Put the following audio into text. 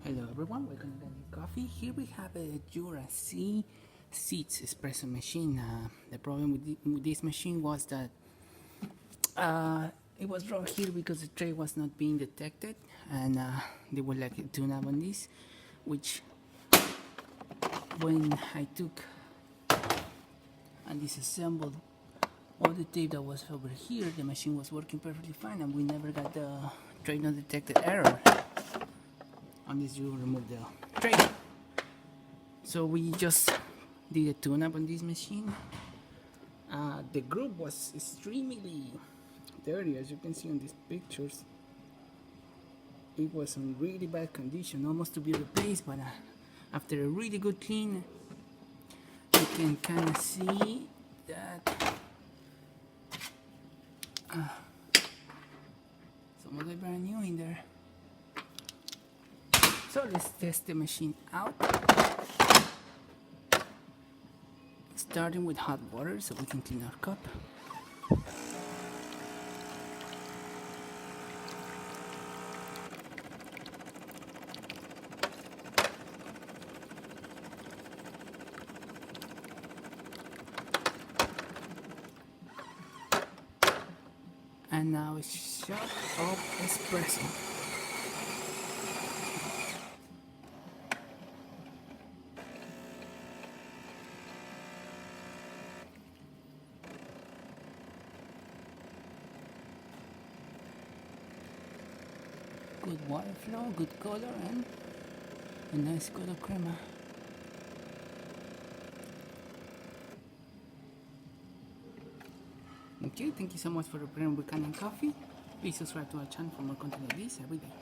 Hello everyone, welcome to Kanen Coffee. Here we have a Jura C6 espresso machine. The problem with this machine was that it was wrong here because the tray was not being detected, and they were like a tune-up on this, which when I took and disassembled all the tape that was over here, the machine was working perfectly fine, and we never got the tray not detected error. On this, you remove the tray. So we just did a tune-up on this machine. The group was extremely dirty, as you can see on these pictures. It was in really bad condition, almost to be replaced, but after a really good clean, you can kind of see that some of the brand new in there. So let's test the machine out, starting with hot water so we can clean our cup. And now a shot of espresso. Good water flow, good color, and a nice color crema. Okay, thank you so much for preparing with Kanen Coffee. Please subscribe to our channel for more content like this every day.